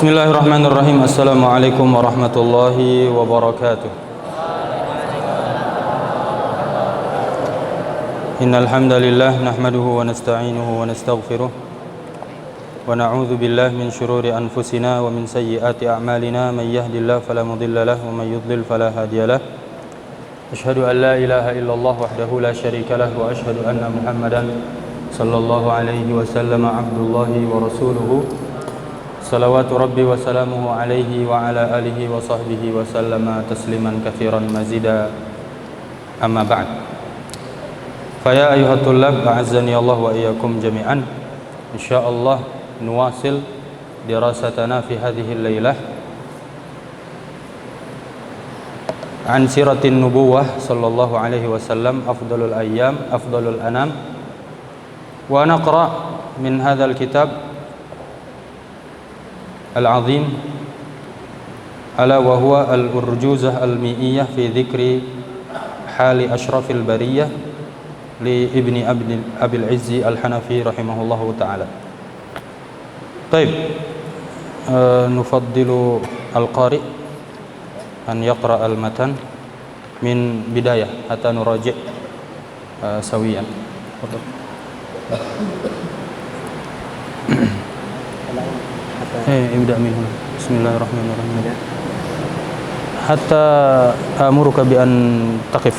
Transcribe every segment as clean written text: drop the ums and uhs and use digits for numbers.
Bismillahirrahmanirrahim. Assalamualaikum warahmatullahi wabarakatuh. Innal hamdalillah nahmaduhu wa nasta'inuhu wa nastaghfiruh wa na'udzu billahi min shururi anfusina wa min sayyiati a'malina may yahdihillahu fala mudilla lahu wa may yudlil fala hadiyalah. Asyhadu an la ilaha illallah wahdahu la syarika lahu wa asyhadu anna Muhammadan sallallahu alaihi wasallam abdullahi wa rasuluhu. Salawatu Rabbi wa salamuhu alaihi wa ala alihi wa sahbihi wa sallama tasliman kathiran mazida. Amma ba'd. Faya ayuhat tullab a'azzani Allah wa iyyakum jami'an. Insyaallah nuwasil dirasatana fi hadhihi al-lailah an siratin nubuwah sallallahu alaihi wasallam afdalul ayyam afdalul anam wa naqra min hadzal kitab al-azim ala wa huwa al-urjuzah al-mi'iyah fi dhikri hali ashrafil bariyah li ibni Abil Izzi al-Hanafi rahimahullahu ta'ala. Taib, nufaddilu al-qari an yaqra al-matan min bidayah hatta nuraji' sawiyan. ابدأ من هنا. بسم الله الرحمن الرحيم. حتى آمرك بأن تقف.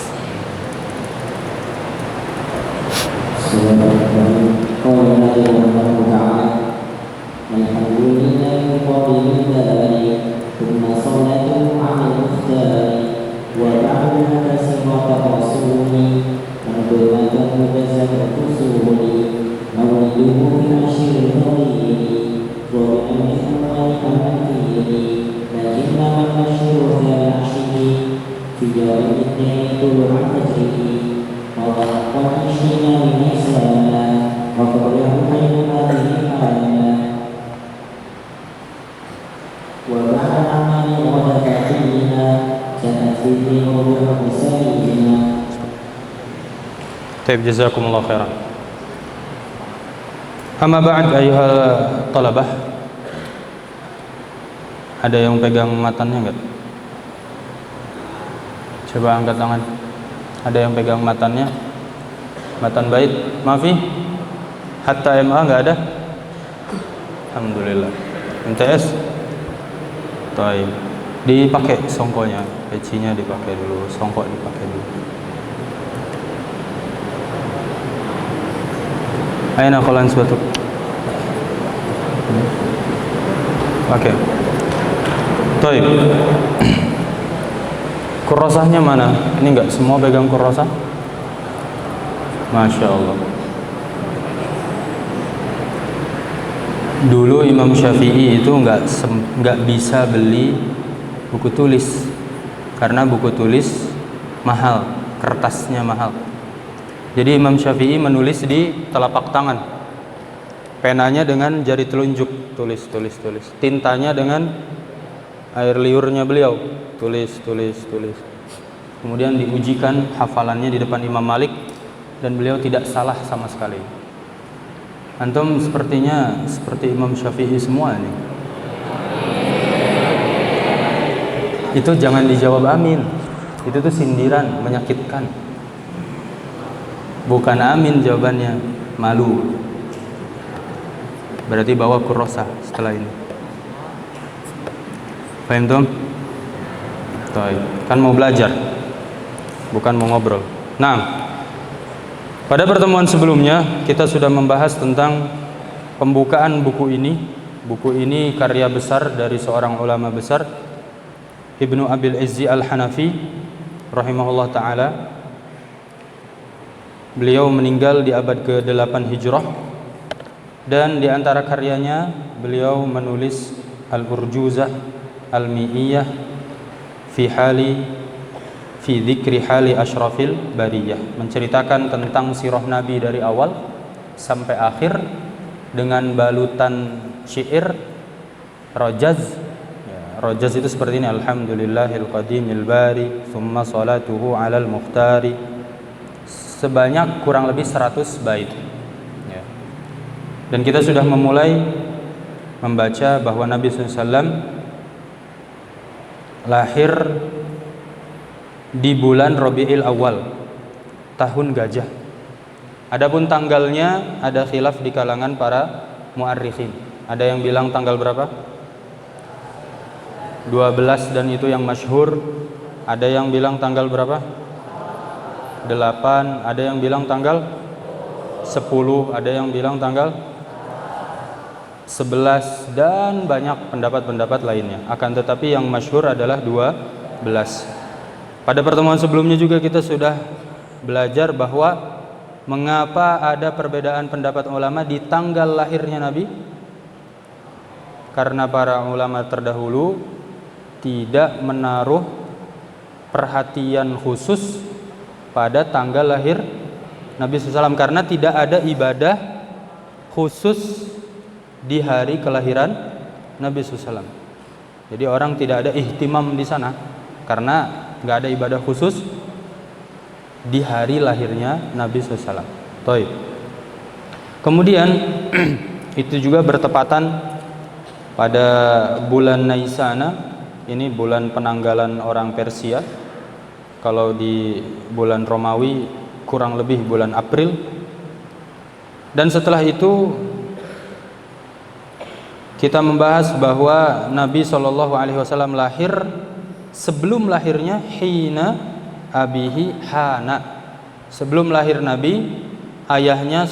Taib, jazakumullah khairan. Amma ba'd ayyuhal talabah. Ada yang pegang matannya enggak? Coba angkat tangan. Ada yang pegang matannya? Matan bait? Maafi? Hatta MA enggak ada? Alhamdulillah. MTS? Taib. Dipakai songkonya, pecinya dipakai dulu, songkok dipakai dulu. Aina qalan suatu. Oke. Taib. Kurrasahnya mana? Ini enggak semua pegang kurrasah? Masya Allah. Dulu Imam Syafi'i itu enggak bisa beli buku tulis karena buku tulis mahal, kertasnya mahal. Jadi Imam Syafi'i menulis di telapak tangan, penanya dengan jari telunjuk, tulis. Tintanya dengan air liurnya beliau, tulis. Kemudian diujikan hafalannya di depan Imam Malik dan beliau tidak salah sama sekali. Antum sepertinya seperti Imam Syafi'i semua nih. Itu jangan dijawab amin. Itu tuh sindiran, menyakitkan. Bukan amin jawabannya, malu. Berarti bawa kurrasah setelah ini. Paham tuh? Kan mau belajar, bukan mau ngobrol. Nah, pada pertemuan sebelumnya kita sudah membahas tentang pembukaan buku ini. Buku ini karya besar dari seorang ulama besar, Ibnu Abil Izzi al-Hanafi rahimahullah ta'ala. Beliau meninggal di abad ke-8 Hijrah, dan di antara karyanya beliau menulis Al-Urjuzah Al-Mi'iyah fi dzikri hali asyrafil bariyah, menceritakan tentang sirah Nabi dari awal sampai akhir dengan balutan syair rajaz. Rajaz itu seperti ini: Alhamdulillahil qadimil bari thumma salatuhu alal muhtari, sebanyak kurang lebih 100 bait. Dan kita sudah memulai membaca bahwa Nabi SAW lahir di bulan Rabiul Awal, tahun gajah. Adapun tanggalnya ada khilaf di kalangan para muarrikhin. Ada yang bilang tanggal berapa? 12 dan itu yang masyhur. Ada yang bilang tanggal berapa? 8. Ada yang bilang tanggal 10. Ada yang bilang tanggal 11 dan banyak pendapat-pendapat lainnya. Akan tetapi yang masyhur adalah 12. Pada pertemuan sebelumnya juga kita sudah belajar bahwa mengapa ada perbedaan pendapat ulama di tanggal lahirnya Nabi? Karena para ulama terdahulu tidak menaruh perhatian khusus pada tanggal lahir Nabi SAW, karena tidak ada ibadah khusus di hari kelahiran Nabi SAW. Jadi orang tidak ada ihtimam di sana karena nggak ada ibadah khusus di hari lahirnya Nabi SAW. Taib. Kemudian itu juga bertepatan pada bulan Naisana. Ini bulan penanggalan orang Persia. Kalau di bulan Romawi kurang lebih bulan April. Dan setelah itu kita membahas bahwa Nabi SAW lahir, sebelum lahirnya hina abihi hana, sebelum lahir Nabi ayahnya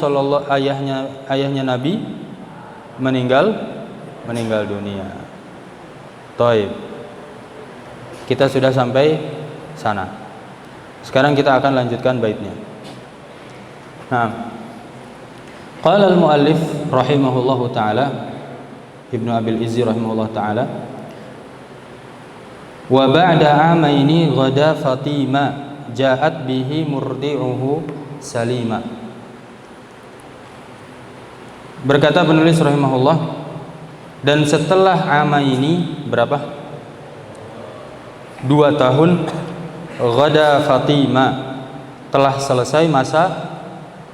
Nabi meninggal dunia. Taib. Kita sudah sampai sana. Sekarang kita akan lanjutkan baitnya. Nah, qala al-muallif rahimahullahu taala, Ibnu Abil Izzi rahimahullah taala, wa ba'da amaini ghada Fatima ja'at bihi murdi'uhu salima. Berkata penulis rahimahullah, dan setelah amaini berapa? 2 tahun, ghada Fatima, telah selesai masa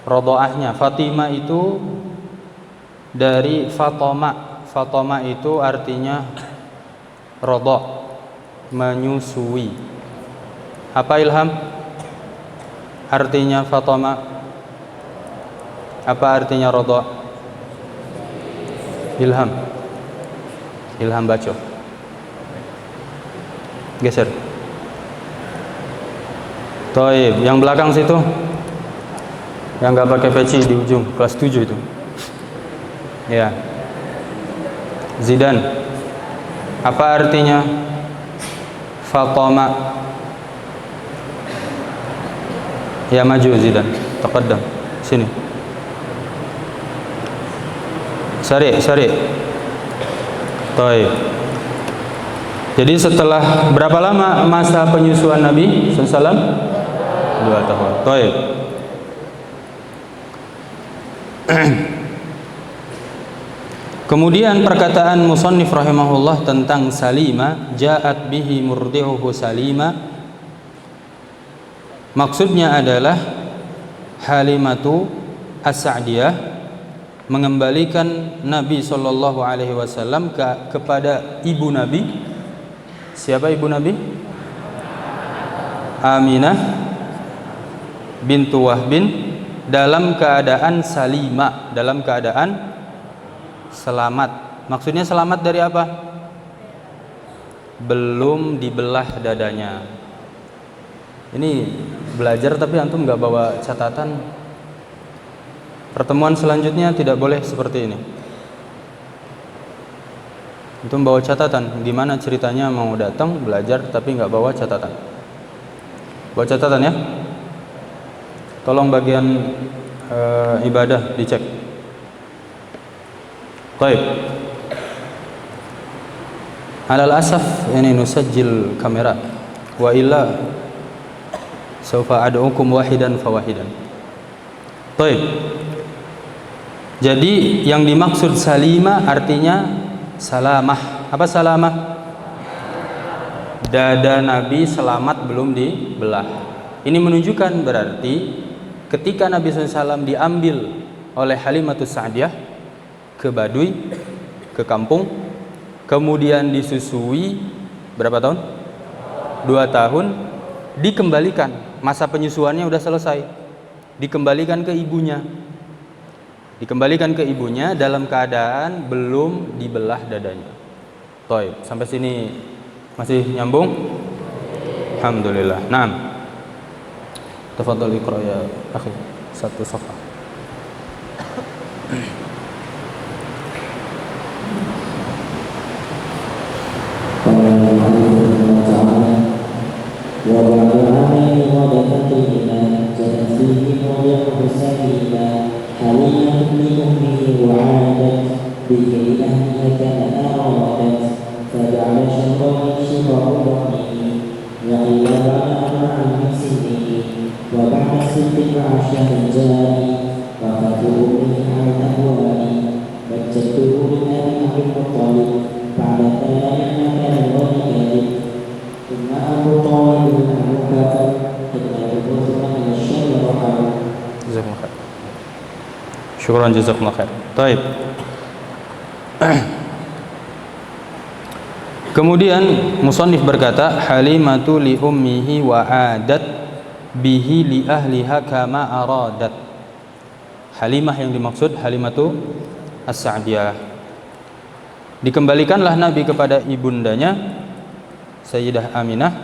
radha'ahnya. Fatima itu dari Fatoma. Fatoma itu artinya radha', menyusui. Apa Ilham? Artinya Fatoma? Apa artinya radha'? Ilham baca. Geser. Taib, yang belakang situ, yang nggak pakai peci di ujung, kelas 7 itu. Ya. Zidan. Apa artinya Fatoma? Ya, maju Zidan, taqaddam. Sini. Sari. Taib. Jadi setelah berapa lama masa penyusuan Nabi SAW? 2 tahun. Taib. Kemudian perkataan musannif rahimahullah tentang Salima, ja'at bihi murdi'uhu Salima, maksudnya adalah Halimatu As-Sa'diyah mengembalikan Nabi SAW kepada ibu Nabi. Siapa ibu Nabi? Aminah bintu Wahbin, dalam keadaan salimah, dalam keadaan selamat. Maksudnya selamat dari apa? Belum dibelah dadanya. Ini belajar tapi antum nggak bawa catatan. Pertemuan selanjutnya tidak boleh seperti ini. Antum bawa catatan. Gimana ceritanya mau datang belajar tapi nggak bawa catatan? Bawa catatan ya. Tolong bagian ibadah dicek. Baik. Alal asaf ini nusajjil kamera wa illa saufa ad'ukum wahidan fawahidan. Baik. Jadi yang dimaksud salima artinya salamah. Apa salamah? Dada Nabi selamat, belum dibelah. Ini menunjukkan berarti ketika Nabi SAW diambil oleh Halimatus Sa'diyah ke Baduy, ke kampung, kemudian disusui berapa tahun? 2 tahun, dikembalikan. Masa penyusuannya udah selesai, dikembalikan ke ibunya. Dikembalikan ke ibunya dalam keadaan belum dibelah dadanya. Baik, sampai sini masih nyambung? Alhamdulillah. Naam. Tafadhal iqra ya akhi, satu safhah. Syukran jazakumullah khair. Baik. Kemudian musannif berkata, Halimatu li ummihi wa adat bihi li ahliha kama aradat. Halimah yang dimaksud Halimatu As-Sa'diyah. Dikembalikanlah Nabi kepada ibundanya Sayyidah Aminah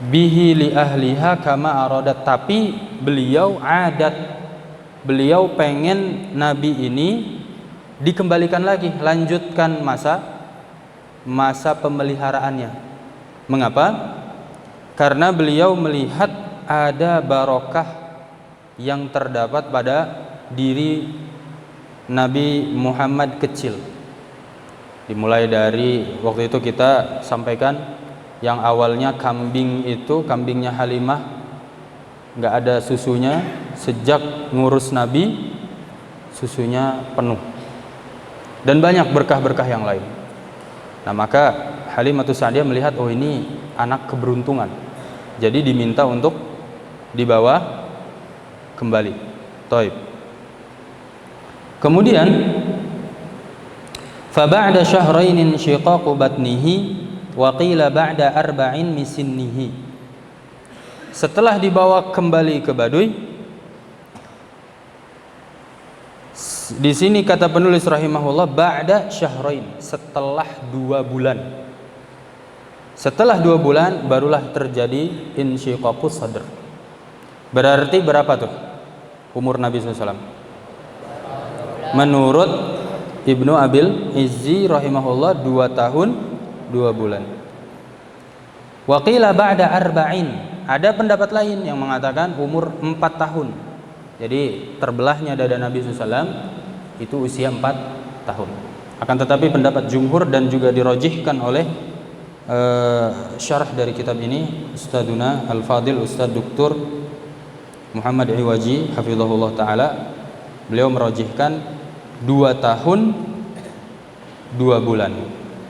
bihi li ahliha kama aradat, tapi beliau pengen Nabi ini dikembalikan lagi, lanjutkan masa pemeliharaannya. Mengapa? Karena beliau melihat ada barokah yang terdapat pada diri Nabi Muhammad kecil. Dimulai dari waktu itu kita sampaikan yang awalnya kambingnya Halimah nggak ada susunya, sejak ngurus Nabi susunya penuh, dan banyak berkah-berkah yang lain. Nah, maka Halimatus Sa'diyah melihat, oh ini anak keberuntungan, jadi diminta untuk dibawa kembali. Taib. Kemudian fa ba'da syahrain insyiqaqu batnihi wa qila ba'da arba'in min sinnihi. Setelah dibawa kembali ke Baduy, di sini kata penulis rahimahullah ba'da syahrain, setelah 2 bulan. Setelah 2 bulan barulah terjadi insyiqaqus sadr. Berarti berapa tuh umur Nabi SAW? Menurut Ibnu Abil Izzi rahimahullah 2 tahun 2 bulan. Wa qila ba'da arba'in. Ada pendapat lain yang mengatakan umur 4 tahun. Jadi terbelahnya dada Nabi SAW itu usia 4 tahun. Akan tetapi pendapat jumhur dan juga dirojihkan oleh syarah dari kitab ini Ustadzuna Al-Fadil Ustadz Dr. Muhammad Iwaji hafizahullah ta'ala, beliau merojihkan 2 tahun 2 bulan.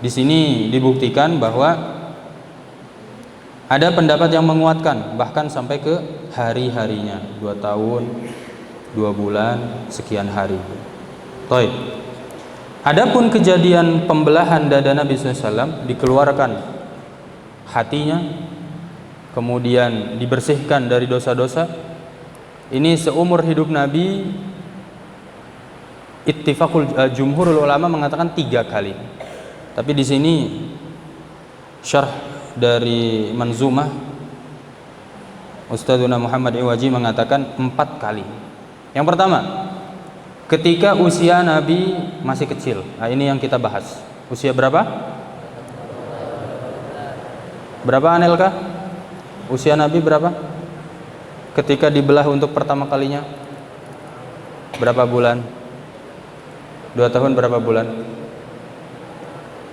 Di sini dibuktikan bahwa ada pendapat yang menguatkan bahkan sampai ke hari-harinya, 2 tahun 2 bulan sekian hari. Baik. Adapun kejadian pembelahan dada Nabi SAW, dikeluarkan hatinya, kemudian dibersihkan dari dosa-dosa, ini seumur hidup Nabi ittifaqul jumhurul ulama mengatakan 3 kali. Tapi di sini syarh dari Manzumah Ustadzuna Muhammad Iwaji mengatakan 4 kali. Yang pertama, ketika usia Nabi masih kecil. Nah, ini yang kita bahas. Usia berapa? Berapa Anelka? Usia Nabi berapa? Ketika dibelah untuk pertama kalinya? Berapa bulan? 2 tahun berapa bulan?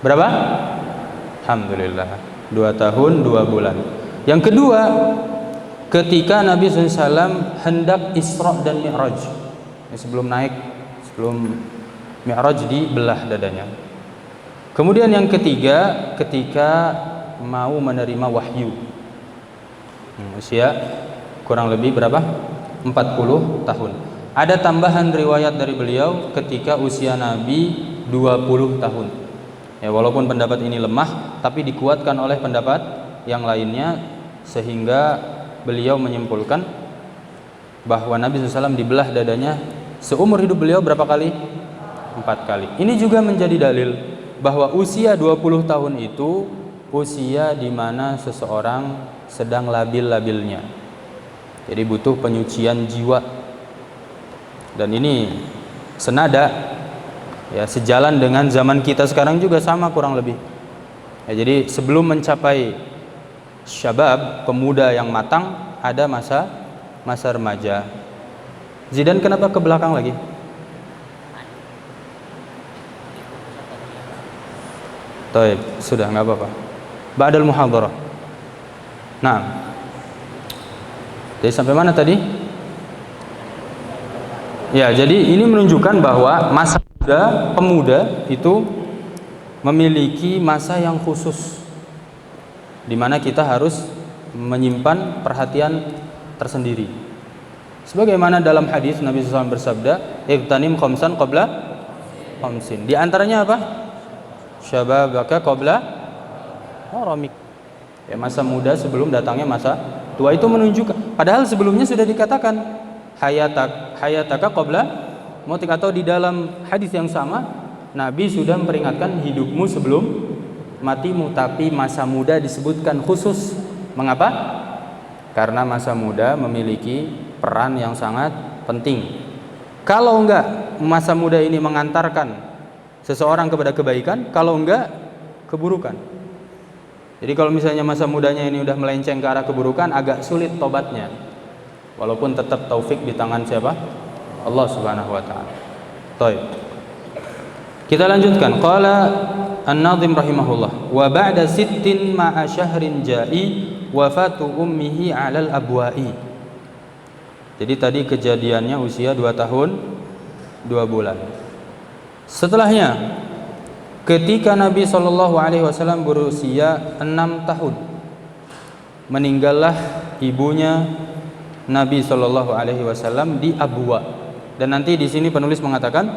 Berapa? Alhamdulillah, 2 tahun 2 bulan. Yang kedua, ketika Nabi SAW hendak Isra dan Mi'raj. Sebelum Mi'raj dibelah dadanya. Kemudian yang ketiga, ketika mau menerima wahyu. Usia kurang lebih berapa? 40 tahun. Ada tambahan riwayat dari beliau ketika usia Nabi 20 tahun. Ya, walaupun pendapat ini lemah, tapi dikuatkan oleh pendapat yang lainnya, sehingga beliau menyimpulkan bahwa Nabi SAW dibelah dadanya seumur hidup beliau berapa kali? 4 kali. Ini juga menjadi dalil bahwa usia 20 tahun itu usia di mana seseorang sedang labil-labilnya. Jadi butuh penyucian jiwa. Dan ini senada, ya, sejalan dengan zaman kita sekarang juga sama kurang lebih. Ya, jadi sebelum mencapai syabab, pemuda yang matang, ada masa remaja. Zidan kenapa ke belakang lagi? Taib, sudah nggak apa-apa. Ba'dal muhadharah. Nah, jadi sampai mana tadi? Ya, jadi ini menunjukkan bahwa masa pemuda itu memiliki masa yang khusus, di mana kita harus menyimpan perhatian tersendiri. Sebagaimana dalam hadis Nabi SAW bersabda, "Iqtanim khamsan qabla khamsin." Di antaranya apa? Syababaka qabla haramik. Ya, masa muda sebelum datangnya masa tua. Itu menunjukkan, padahal sebelumnya sudah dikatakan hayataka qabla mautik, atau di dalam hadis yang sama Nabi sudah memperingatkan hidupmu sebelum matimu, tapi masa muda disebutkan khusus. Mengapa? Karena masa muda memiliki peran yang sangat penting. Kalau enggak, masa muda ini mengantarkan seseorang kepada kebaikan, kalau enggak, keburukan. Jadi kalau misalnya masa mudanya ini udah melenceng ke arah keburukan, agak sulit tobatnya. Walaupun tetap taufik di tangan siapa? Allah Subhanahu wa taala. Baik. Kita lanjutkan. Qala An-Nadhim rahimahullah, wa ba'da sittin ma'a syahrin ja'i wafatu ummihi 'alal abwa'i. Jadi tadi kejadiannya usia 2 tahun 2 bulan. Setelahnya, ketika Nabi SAW berusia 6 tahun, meninggallah ibunya Nabi SAW di Abwa. Dan nanti di sini penulis mengatakan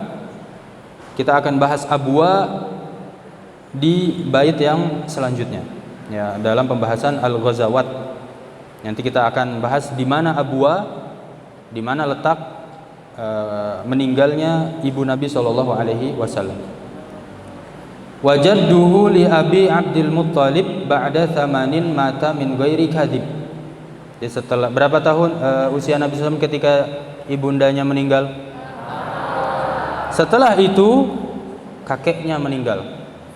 kita akan bahas Abwa di bait yang selanjutnya, ya, dalam pembahasan Al-Ghazawat. Nanti kita akan bahas di mana Abwa, di mana letak meninggalnya ibu Nabi SAW. Wajadduhu li Abi Abdul Muttalib ba'da 8 mata min ghairi kadhib. Jadi setelah berapa tahun usia Nabi SAW ketika ibundanya meninggal? Setelah itu kakeknya meninggal.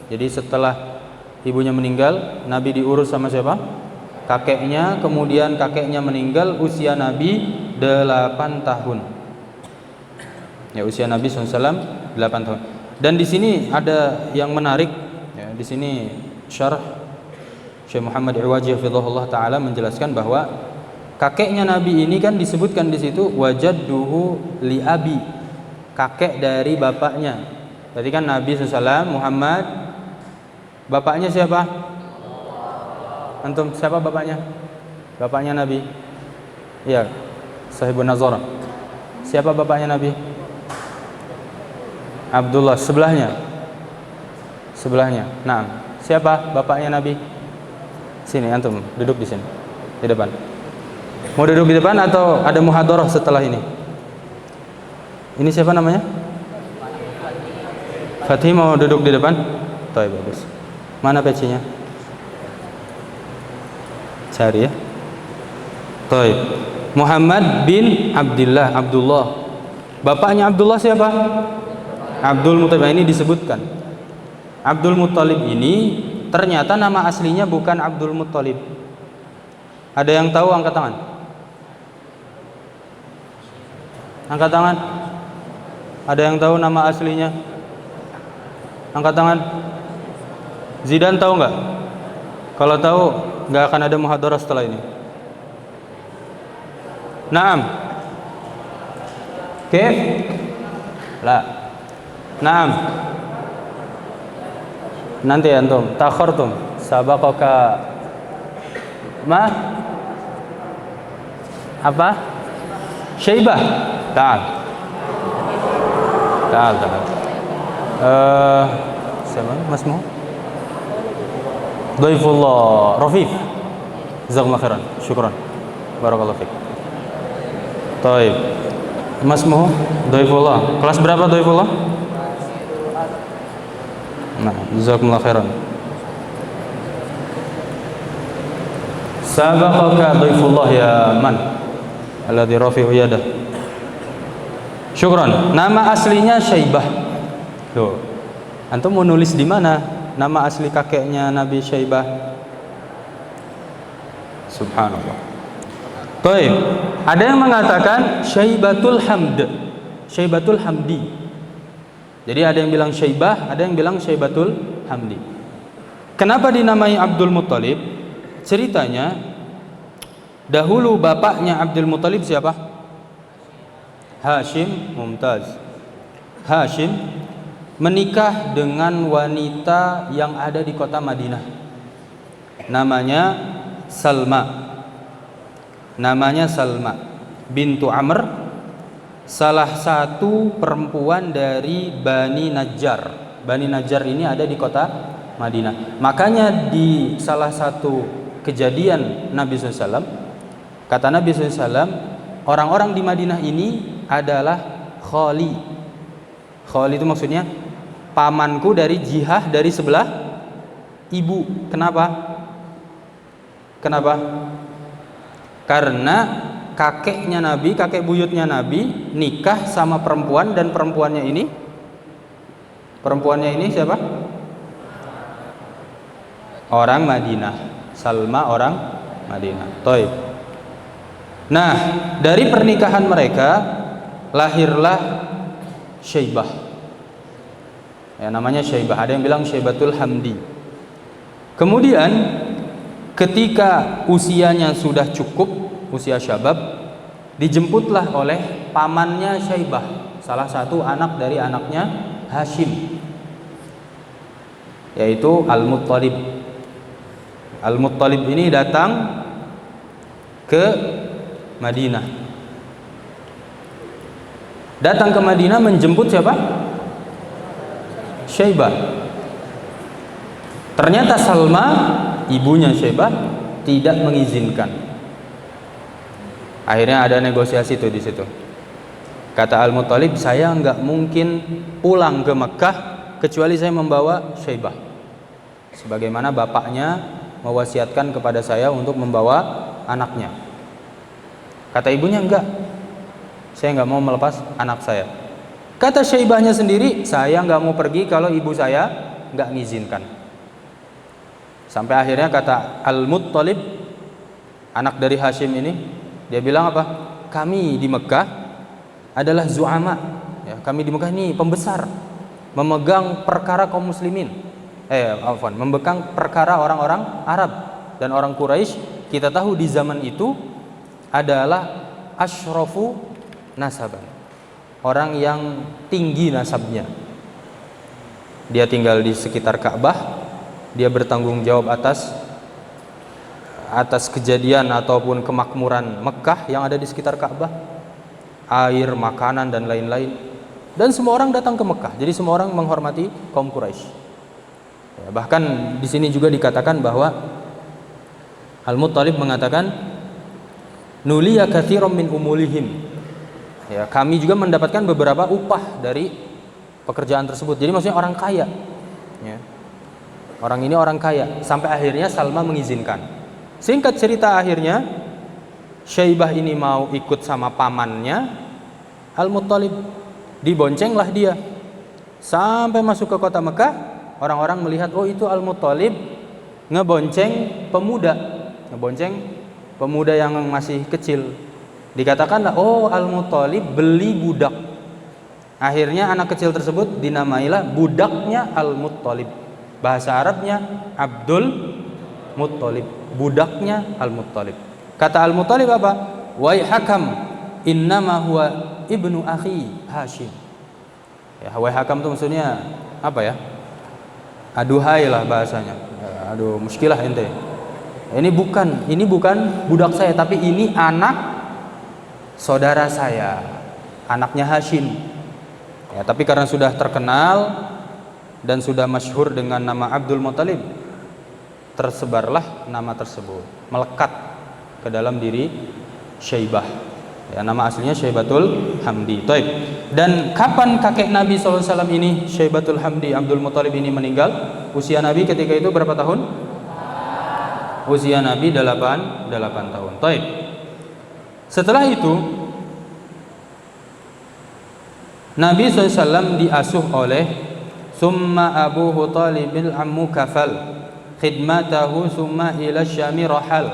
Jadi setelah ibunya meninggal, Nabi diurus sama siapa? Kakeknya. Kemudian kakeknya meninggal, usia Nabi 8 tahun. Ya, usia Nabi SAW 8 tahun. Dan di sini ada yang menarik, ya, di sini syarah Syekh Muhammad Iwaji hafizahullah taala menjelaskan bahwa kakeknya Nabi ini kan disebutkan di situ wajadduhu li abi, kakek dari bapaknya. Berarti kan Nabi SAW Muhammad, bapaknya siapa? Antum siapa bapaknya? Bapaknya Nabi? Iya, Sahibun Nazara. Siapa bapaknya Nabi? Abdullah. Sebelahnya. Nah, siapa bapaknya Nabi? Sini antum, duduk di sini, di depan. Mau duduk di depan atau ada muhadharah setelah ini? Ini siapa namanya? Fatih mau duduk di depan? Baik, bagus. Mana pecinya? Cari ya. Baik. Muhammad bin Abdullah. Bapaknya Abdullah siapa? Abdul Muttalib. Ini disebutkan Abdul Muttalib ini ternyata nama aslinya bukan Abdul Muttalib. Ada yang tahu? Angkat tangan. Angkat tangan. Ada yang tahu nama aslinya? Angkat tangan. Zidan tahu nggak? Kalau tahu nggak akan ada muhadharah setelah ini. Naam. Kif? La. Naam. Nanti antum takhartum sabaqaka ma apa? Syaibah. Ta'al. Siapa? Mas Mo? Dhaifullah Rafif. Jazakumullah khairan. Syukran. Barakallahu fiik. Taib. Mas Mo, Dhaifullah. Kelas berapa Dhaifullah? Nah, jazakumullah khairan. Sabaqaka Dhaifullah ya man? Alladhi rafi'u yadah. Syukran. Nama aslinya Syaibah. Tuh. Antum mau nulis di mana nama asli kakeknya Nabi Syaibah? Subhanallah. Baik. Ada yang mengatakan Syaibatul Hamd. Syaibatul Hamdi. Jadi ada yang bilang Syaibah, ada yang bilang Syaibatul Hamdi. Kenapa dinamai Abdul Muttalib? Ceritanya dahulu bapaknya Abdul Muttalib siapa? Hashim. Mumtaz. Hashim menikah dengan wanita yang ada di kota Madinah. Namanya Salma. Namanya Salma bintu Amr, salah satu perempuan dari Bani Najjar. Bani Najjar ini ada di kota Madinah. Makanya di salah satu kejadian Nabi SAW, kata Nabi SAW, orang-orang di Madinah ini adalah khali. Khali itu maksudnya pamanku dari jihah dari sebelah ibu. Kenapa? Kenapa? Karena kakeknya Nabi, kakek buyutnya Nabi nikah sama perempuan, dan perempuannya ini siapa? Orang Madinah. Salma orang Madinah. Taib. Nah, dari pernikahan mereka lahirlah Syaibah. Ya, namanya Syaibah. Ada yang bilang Syaibatul Hamdi. Kemudian ketika usianya sudah cukup, usia syabab, dijemputlah oleh pamannya Syaibah, salah satu anak dari anaknya Hashim, yaitu Al-Muttalib. Al-Muttalib ini datang ke Madinah. Datang ke Madinah menjemput siapa? Syaibah. Ternyata Salma, ibunya Syaibah, tidak mengizinkan. Akhirnya ada negosiasi tuh di situ. Kata Al-Muttalib, saya nggak mungkin pulang ke Mekah kecuali saya membawa Syaibah, sebagaimana bapaknya mewasiatkan kepada saya untuk membawa anaknya. Kata ibunya, enggak, saya nggak mau melepas anak saya. Kata Syaibahnya sendiri, saya nggak mau pergi kalau ibu saya nggak mengizinkan. Sampai akhirnya kata Al-Muttalib, anak dari Hashim ini, dia bilang apa? Kami di Mekah adalah zu'ama, ya, kami di Mekah ini pembesar, memegang perkara kaum muslimin, memegang perkara orang-orang Arab dan orang Quraisy. Kita tahu di zaman itu adalah asyrafu nasaban, orang yang tinggi nasabnya. Dia tinggal di sekitar Ka'bah. Dia bertanggung jawab atas kejadian ataupun kemakmuran Mekah yang ada di sekitar Ka'bah, air, makanan dan lain-lain. Dan semua orang datang ke Mekah. Jadi semua orang menghormati kaum Quraisy. Ya, bahkan di sini juga dikatakan bahwa Al-Muttalib mengatakan, nuliya katsiran min umulihim. Ya, kami juga mendapatkan beberapa upah dari pekerjaan tersebut. Jadi maksudnya orang kaya. Ya. Orang ini orang kaya. Sampai akhirnya Salma mengizinkan. Singkat cerita, akhirnya Syaibah ini mau ikut sama pamannya Al-Muttalib. Diboncenglah dia sampai masuk ke kota Mekah. Orang-orang melihat, oh itu Al-Muttalib ngebonceng pemuda, yang masih kecil. Dikatakanlah, oh Al-Muttalib beli budak. Akhirnya anak kecil tersebut dinamailah budaknya Al-Muttalib. Bahasa Arabnya Abdul Muttalib, budaknya Al-Muttalib. Kata Al-Muttalib apa? Wai Hakam, innama huwa ibnu akhi Hashim. Ya, wai Hakam itu maksudnya apa ya? Aduhai lah bahasanya. Aduh, muskilah ente. Ini bukan budak saya, tapi ini anak saudara saya, anaknya Hashim. Ya, tapi karena sudah terkenal, dan sudah masyhur dengan nama Abdul Muthalib, tersebarlah nama tersebut, melekat ke dalam diri Syaibah. Ya, nama aslinya Syaibatul Hamdi. Taib. Dan kapan kakek Nabi SAW ini, Syaibatul Hamdi Abdul Muthalib ini meninggal? Usia Nabi ketika itu berapa tahun? Usia Nabi 8 tahun. Taib. Setelah itu Nabi SAW diasuh oleh summa Abu Talibil ammu kafal khidmatahu summa ila syami rahal.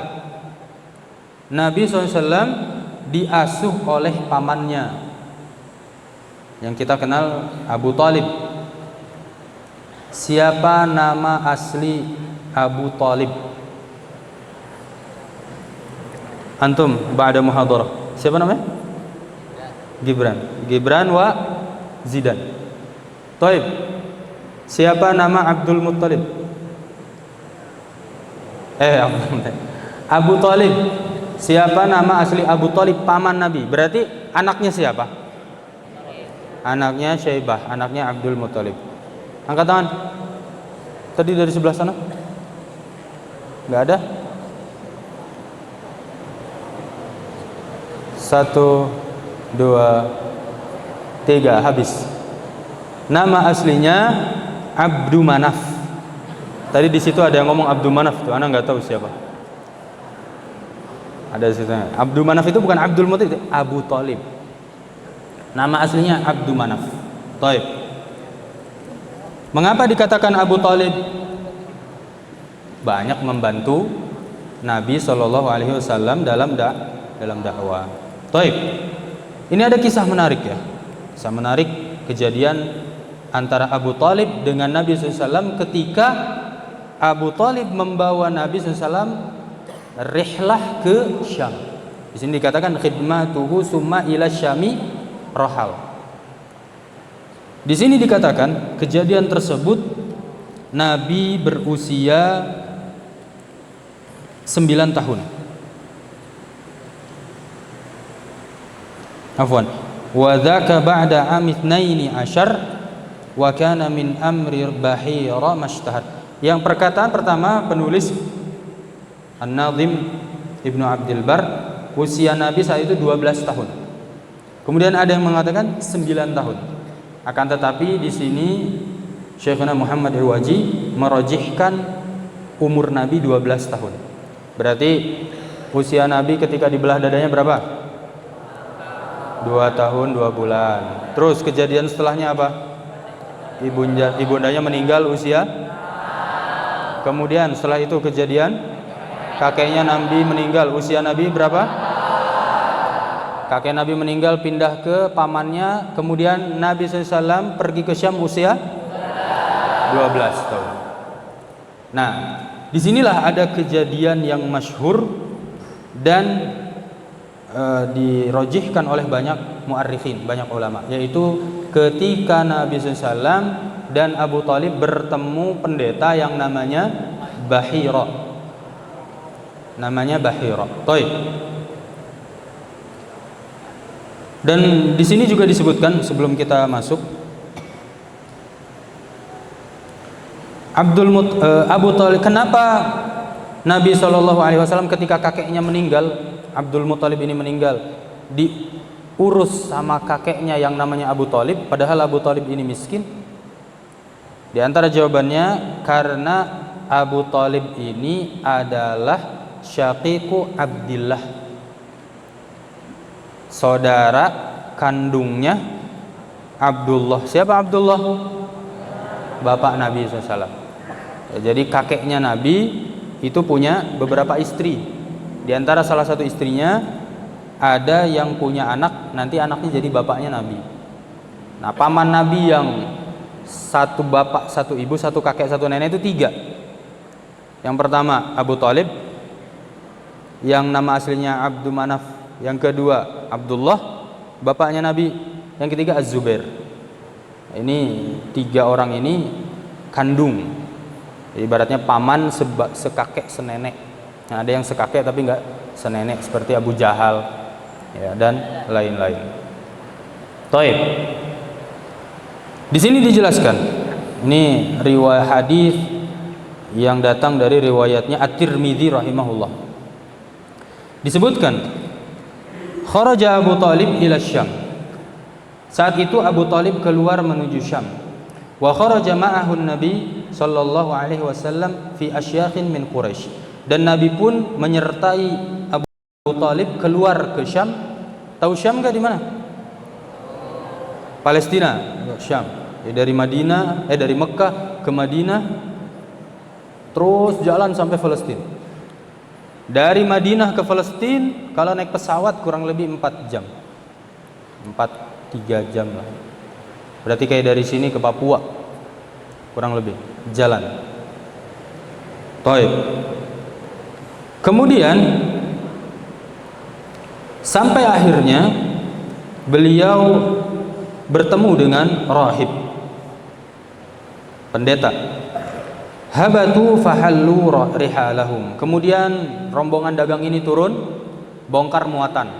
Nabi SAW diasuh oleh pamannya yang kita kenal Abu Talib. Siapa nama asli Abu Talib? Antum ba'da muhadarah. Siapa namanya? Gibran wa Zidan. Taib. Siapa nama Abdul Muttalib? Abu Talib. Siapa nama asli Abu Talib, paman Nabi? Berarti anaknya siapa? Anaknya Syaibah, anaknya Abdul Muttalib. Angkat tangan. Tadi dari sebelah sana? Enggak ada? 1, 2, 3, habis. Nama aslinya Abdu Manaf. Tadi di situ ada yang ngomong Abdu Manaf tuh, anak nggak tahu siapa. Ada di situ. Abdu Manaf itu bukan Abdul Muthalib, Abu Talib. Nama aslinya Abdu Manaf. Taib. Mengapa dikatakan Abu Talib? Banyak membantu Nabi SAW dalam dakwah. Taib. Ini ada kisah menarik ya. Kisah menarik kejadian antara Abu Talib dengan Nabi SAW ketika Abu Talib membawa Nabi SAW rihlah ke Syam. Di sini dikatakan khidmatuhu summa ila syami rahal. Di sini dikatakan kejadian tersebut Nabi berusia 9 tahun. Afwan. Wa dzaka ba'da amithnaini asyar wa kana min amri bahira mashtahar. Yang perkataan pertama penulis An-Nazim Ibnu Abdul Bar, usia Nabi saat itu 12 tahun. Kemudian ada yang mengatakan 9 tahun. Akan tetapi di sini Syekhuna Muhammad Al-Waji merajihkan umur Nabi 12 tahun. Berarti usia Nabi ketika dibelah dadanya berapa? 2 tahun 2 bulan. Terus kejadian setelahnya apa? Ibundanya meninggal usia. Kemudian setelah itu kejadian kakeknya Nabi meninggal, usia Nabi berapa? Kakek Nabi meninggal, pindah ke pamannya. Kemudian Nabi SAW pergi ke Syam usia 12 tahun. Nah, disinilah ada kejadian yang masyhur dan dirojihkan oleh banyak muarrikhin, banyak ulama, yaitu ketika Nabi SAW dan Abu Talib bertemu pendeta yang namanya Bahira. Namanya Bahira. Taib. Dan di sini juga disebutkan sebelum kita masuk Abu Talib, kenapa Nabi SAW ketika kakeknya meninggal, Abdul Muthalib ini meninggal, diurus sama kakeknya yang namanya Abu Talib, padahal Abu Talib ini miskin? Di antara jawabannya karena Abu Talib ini adalah syaqiqu Abdillah, saudara kandungnya Abdullah. Siapa Abdullah? Bapak Nabi SAW. Jadi kakeknya Nabi itu punya beberapa istri. Di antara salah satu istrinya ada yang punya anak, nanti anaknya jadi bapaknya Nabi. Nah, paman Nabi yang satu bapak, satu ibu, satu kakek, satu nenek itu 3. Yang pertama Abu Talib, yang nama aslinya Abdu Manaf. Yang kedua Abdullah, bapaknya Nabi. Yang ketiga Az-Zubair. Ini 3 orang ini kandung. Ibaratnya paman sekakek senenek. Nah, ada yang sekakek tapi enggak senenek seperti Abu Jahal ya, dan lain-lain. Taib. Di sini dijelaskan Ini riwayat hadis yang datang dari riwayatnya At-Tirmidzi rahimahullah. Disebutkan kharaja Abu Talib ila Syam. Saat itu Abu Talib keluar menuju Syam. Wa kharaja ma'ahu Nabi sallallahu alaihi wasallam fi asyakhin min Quraisy. Dan Nabi pun menyertai Abu Talib keluar ke Syam. Tahu Syam enggak di mana? Palestina, Syam. Dari Mekah ke Madinah, terus jalan sampai Palestina. Dari Madinah ke Palestina kalau naik pesawat kurang lebih 4 jam. 3 jam lah. Berarti kayak dari sini ke Papua kurang lebih jalan. Taib. Kemudian sampai akhirnya beliau bertemu dengan rahib, pendeta. Habatu fahallu rihalahum. Kemudian rombongan dagang ini turun, bongkar muatan.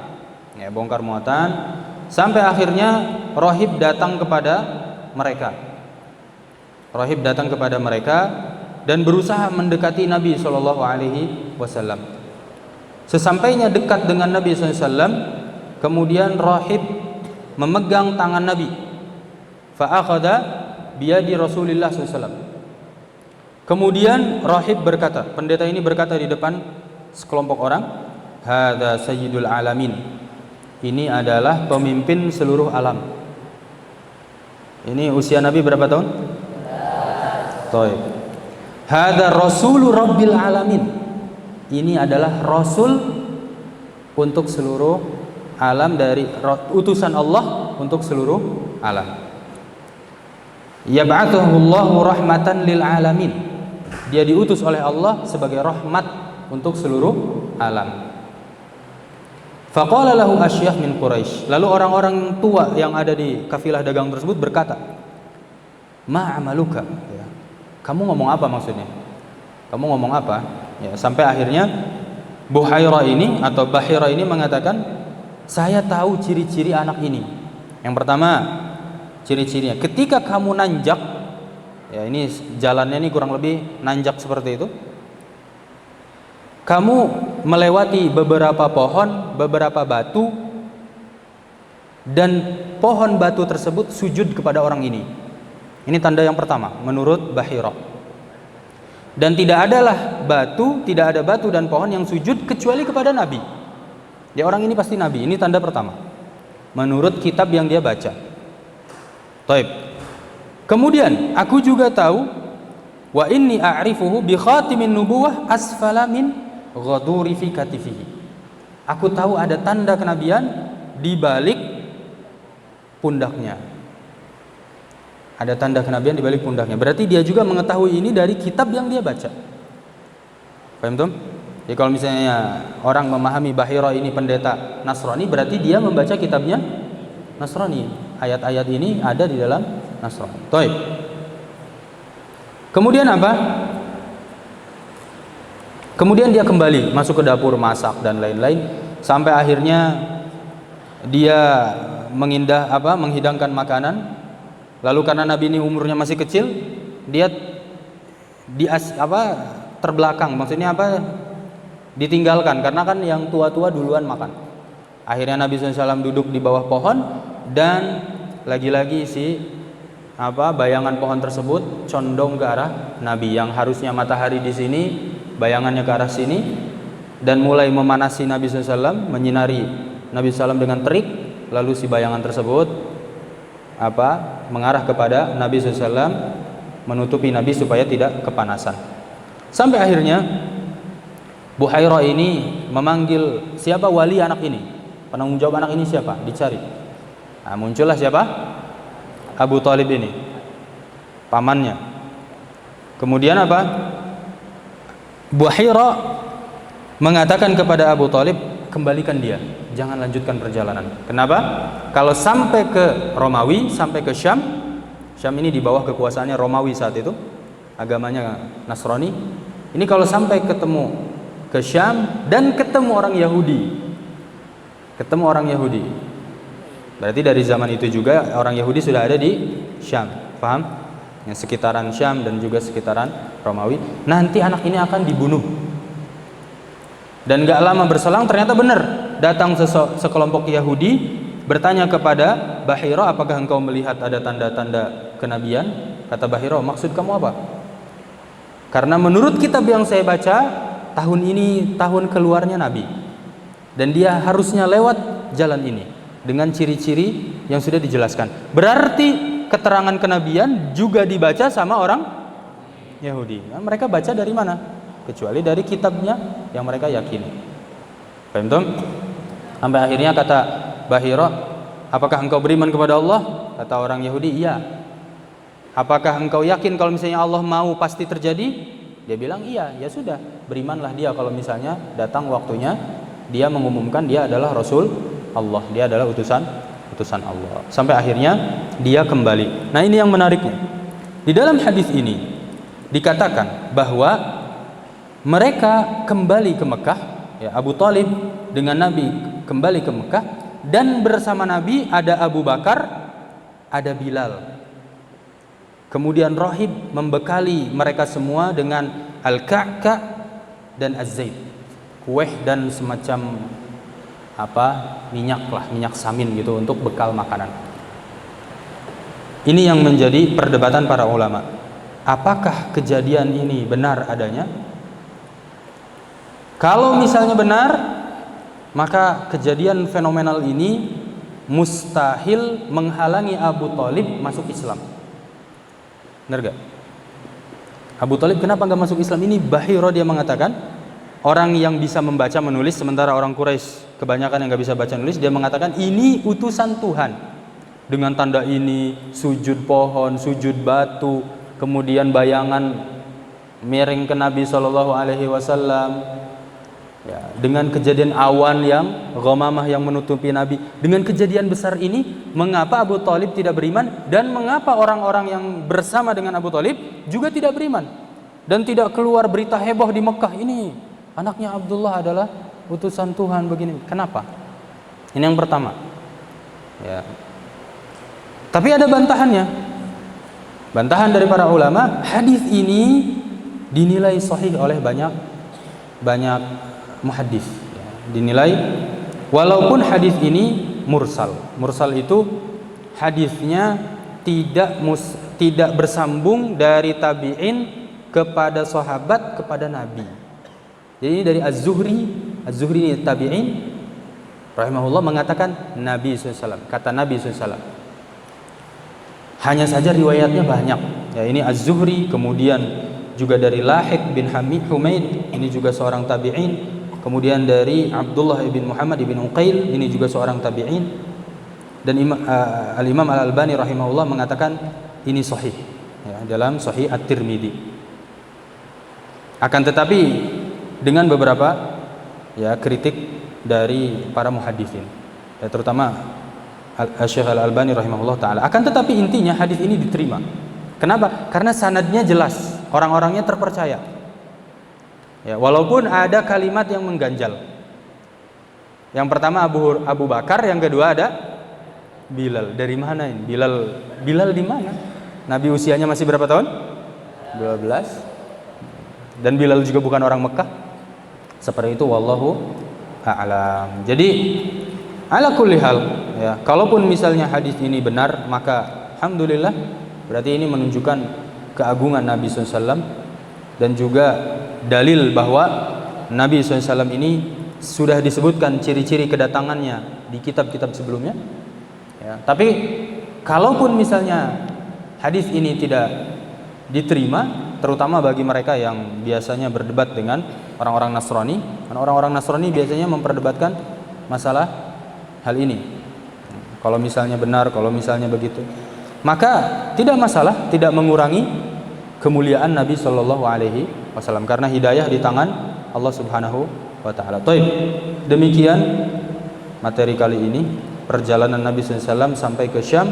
Ya, bongkar muatan sampai akhirnya rahib datang kepada mereka. Rahib datang kepada mereka dan berusaha mendekati Nabi sallallahu alaihi wasallam. Sesampainya dekat dengan Nabi sallallahu alaihi wasallam, kemudian rahib memegang tangan Nabi. Fa akhadha biyadi Rasulillah sallallahu alaihi wasallam. Kemudian rahib berkata, pendeta ini berkata di depan sekelompok orang, hadza sayyidul alamin. Ini adalah pemimpin seluruh alam. Ini usia Nabi berapa tahun? Taib. Hadza rasulur rabbil alamin. Ini adalah rasul untuk seluruh alam, dari utusan Allah untuk seluruh alam. Yab'athuhullahu rahmatan lil alamin. Dia diutus oleh Allah sebagai rahmat untuk seluruh alam. Faqala lahu asyakh min Quraisy. Lalu orang-orang tua yang ada di kafilah dagang tersebut berkata, "Ma amaluka?" Ya. Kamu ngomong apa maksudnya? Kamu ngomong apa? Ya, sampai akhirnya Buhairah ini atau Bahira ini mengatakan, "Saya tahu ciri-ciri anak ini." Yang pertama, ciri-cirinya ketika kamu nanjak, ya ini jalannya ini kurang lebih nanjak seperti itu. Kamu melewati beberapa pohon, beberapa batu, dan pohon batu tersebut sujud kepada orang ini. Ini tanda yang pertama menurut Bahira. Dan tidak ada batu dan pohon yang sujud kecuali kepada Nabi. Ya, orang ini pasti Nabi. Ini tanda pertama menurut kitab yang dia baca. Taib. Kemudian aku juga tahu wa inni a'rifuhu bi khatimin nubuwah asfala min ghaduri fi katifihi. Aku tahu ada tanda kenabian di balik pundaknya. Ada tanda kenabian di balik pundaknya. Berarti dia juga mengetahui ini dari kitab yang dia baca. Paham tuh? Jadi kalau misalnya orang memahami Bahira ini pendeta Nasrani, berarti dia membaca kitabnya Nasrani. Ayat-ayat ini ada di dalam Nasrani. Taib. Kemudian apa? Kemudian dia kembali masuk ke dapur masak dan lain-lain sampai akhirnya dia menghidangkan makanan. Lalu karena Nabi ini umurnya masih kecil, dia terbelakang. Maksudnya apa? Ditinggalkan karena kan yang tua-tua duluan makan. Akhirnya Nabi SAW duduk di bawah pohon dan lagi-lagi bayangan pohon tersebut condong ke arah Nabi, yang harusnya matahari di sini, bayangannya ke arah sini, dan mulai memanasi Nabi SAW, menyinari Nabi SAW dengan terik. Lalu si bayangan tersebut mengarah kepada Nabi SAW, menutupi Nabi supaya tidak kepanasan. Sampai akhirnya Buhairah ini memanggil siapa wali anak ini, penanggung jawab anak ini siapa, dicari. Nah, muncullah siapa? Abu Talib ini, pamannya. Kemudian Buhairah mengatakan kepada Abu Talib, kembalikan dia, jangan lanjutkan perjalanan. Kenapa? Kalau sampai ke Romawi, sampai ke Syam ini di bawah kekuasaannya Romawi saat itu, agamanya Nasrani. Ini kalau sampai ketemu ke Syam dan ketemu orang Yahudi, berarti dari zaman itu juga orang Yahudi sudah ada di Syam, paham? yang sekitaran Syam dan juga sekitaran Romawi, nanti anak ini akan dibunuh. Dan gak lama berselang ternyata benar, datang sekelompok Yahudi bertanya kepada Bahira, apakah engkau melihat ada tanda-tanda kenabian? Kata Bahira, maksud kamu apa? Karena menurut kitab yang saya baca, tahun ini tahun keluarnya Nabi, dan dia harusnya lewat jalan ini dengan ciri-ciri yang sudah dijelaskan. Berarti keterangan kenabian juga dibaca sama orang Yahudi. Nah, mereka baca dari mana? Kecuali dari kitabnya yang mereka yakini. Paham tuh? Sampai akhirnya kata Bahira, apakah engkau beriman kepada Allah? Kata orang Yahudi, iya. Apakah engkau yakin kalau misalnya Allah mau pasti terjadi? Dia bilang iya. Ya sudah, berimanlah dia kalau misalnya datang waktunya dia mengumumkan dia adalah Rasul Allah, dia adalah utusan Allah. Sampai akhirnya dia kembali. Nah, ini yang menariknya. Di dalam hadis ini dikatakan bahwa mereka kembali ke Mekah, ya, Abu Thalib dengan Nabi kembali ke Mekah, dan bersama Nabi ada Abu Bakar, ada Bilal. Kemudian rahib membekali mereka semua dengan al-ka'ka dan az-zait, kue dan semacam minyak samin gitu untuk bekal makanan. Ini yang menjadi perdebatan para ulama. Apakah kejadian ini benar adanya? Kalau misalnya benar, maka kejadian fenomenal ini mustahil menghalangi Abu Thalib masuk Islam. Benar gak? Abu Thalib kenapa gak masuk Islam? Ini Bahira dia mengatakan, orang yang bisa membaca menulis, sementara orang Quraisy kebanyakan yang gak bisa baca menulis, dia mengatakan ini utusan Tuhan. Dengan tanda ini, sujud pohon, sujud batu, kemudian bayangan miring ke Nabi SAW. Ya, dengan kejadian awan yang ghamamah yang menutupi Nabi, dengan kejadian besar ini, mengapa Abu Thalib tidak beriman, dan mengapa orang-orang yang bersama dengan Abu Thalib juga tidak beriman, dan tidak keluar berita heboh di Mekah, ini anaknya Abdullah adalah utusan Tuhan begini. Kenapa? Ini yang pertama. Ya. Tapi ada bantahannya. Bantahan dari para ulama, hadis ini dinilai sahih oleh banyak muhaddis, ya, dinilai walaupun hadis ini mursal. Mursal itu hadisnya tidak bersambung dari tabi'in kepada sahabat kepada Nabi. Jadi dari Az-Zuhri ini tabi'in rahimahullah mengatakan Nabi SAW, kata Nabi SAW. Hanya saja riwayatnya banyak. Ya, ini Az-Zuhri, kemudian juga dari Lahik bin Humaid, ini juga seorang tabi'in. Kemudian dari Abdullah bin Muhammad bin Uqail, ini juga seorang tabi'in. Dan Al-Imam Al-Albani rahimahullah mengatakan ini sahih, ya, dalam Sahih At-Tirmidzi. Akan tetapi dengan beberapa kritik dari para muhaddisin, ya, terutama Syekh Al-Albani rahimahullah taala. Akan tetapi intinya hadis ini diterima. Kenapa? Karena sanadnya jelas, orang-orangnya terpercaya. Ya, walaupun ada kalimat yang mengganjal. Yang pertama Abu Bakar, yang kedua ada Bilal. Dari mana ini? Bilal di mana? Nabi usianya masih berapa tahun? 12. Dan Bilal juga bukan orang Mekah. Seperti itu, wallahu a'lam. Jadi ala kulli hal, ya, kalaupun misalnya hadis ini benar, maka alhamdulillah, berarti ini menunjukkan keagungan Nabi SAW, dan juga dalil bahwa Nabi SAW ini sudah disebutkan ciri-ciri kedatangannya di kitab-kitab sebelumnya, ya. Tapi kalaupun misalnya hadis ini tidak diterima, terutama bagi mereka yang biasanya berdebat dengan orang-orang Nasrani, karena orang-orang Nasrani biasanya memperdebatkan masalah hal ini. Kalau misalnya benar, kalau misalnya begitu, maka tidak masalah, tidak mengurangi kemuliaan Nabi Shallallahu Alaihi Wasallam, karena hidayah di tangan Allah Subhanahu Wa Taala. Demikian materi kali ini, perjalanan Nabi SAW sampai ke Syam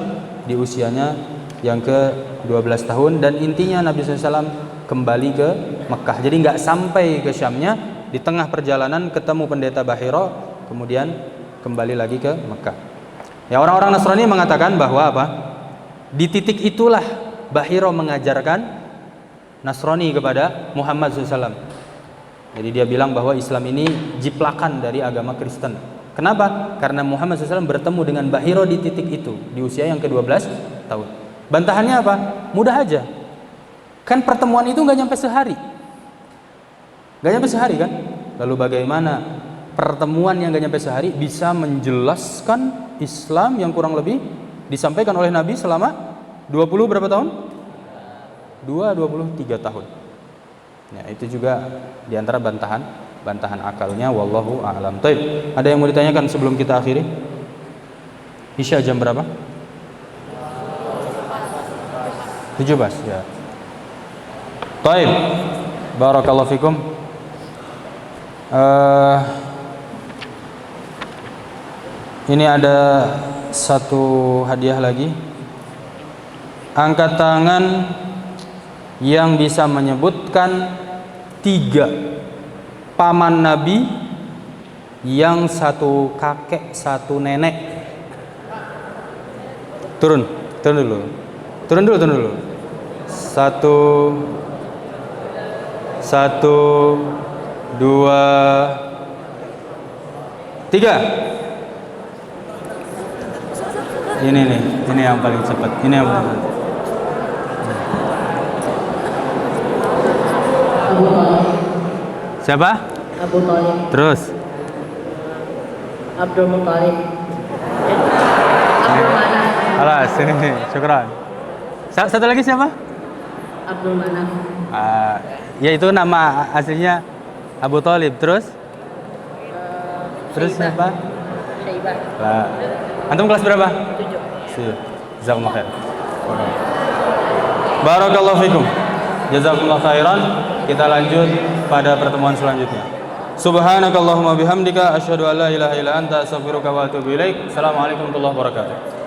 di usianya yang ke-12 tahun, dan intinya Nabi SAW kembali ke Mekah. Jadi nggak sampai ke Syamnya, di tengah perjalanan ketemu pendeta Bahira, kemudian kembali lagi ke Mekah. Ya, orang-orang Nasrani mengatakan bahwa di titik itulah Bahiro mengajarkan Nasrani kepada Muhammad SAW. Jadi dia bilang bahwa Islam ini jiplakan dari agama Kristen. Kenapa? Karena Muhammad SAW bertemu dengan Bahiro di titik itu, di usia yang ke-12 tahun. Bantahannya apa? Mudah aja. Kan pertemuan itu nggak nyampe sehari. Nggak nyampe sehari kan? Lalu bagaimana pertemuan yang nggak nyampe sehari bisa menjelaskan Islam yang kurang lebih disampaikan oleh Nabi selama 20 berapa tahun? 23 tahun. Ya, itu juga diantara bantahan akalnya, wallahu a'lam. Taib. Ada yang mau ditanyakan sebelum kita akhiri? Isya jam berapa? 17 ya. Taib. Barakallahu fikum. Ini ada satu hadiah lagi. Angkat tangan yang bisa menyebutkan 3 paman Nabi yang satu kakek satu nenek. Turun dulu. Satu, 2, 3. Ini yang paling cepat. Ini yang paling cepat. Siapa? Abu Thalib. Terus? Abdul Muthalib. Abdul Manaf. Alas, ini, syukran. Satu lagi siapa? Abdul Manaf. Ya itu nama aslinya Abu Thalib. Terus? Terus siapa? Syaibah. Lah. Antum kelas berapa? 7. Jazakumullah khair. Barakallahu fikum. Jazakumullah khairan. Kita lanjut pada pertemuan selanjutnya. Subhanakallahumma bihamdika asyhadu an la ilaha illa anta astaghfiruka wa atubu ilaik. Assalamualaikum warahmatullahi wabarakatuh.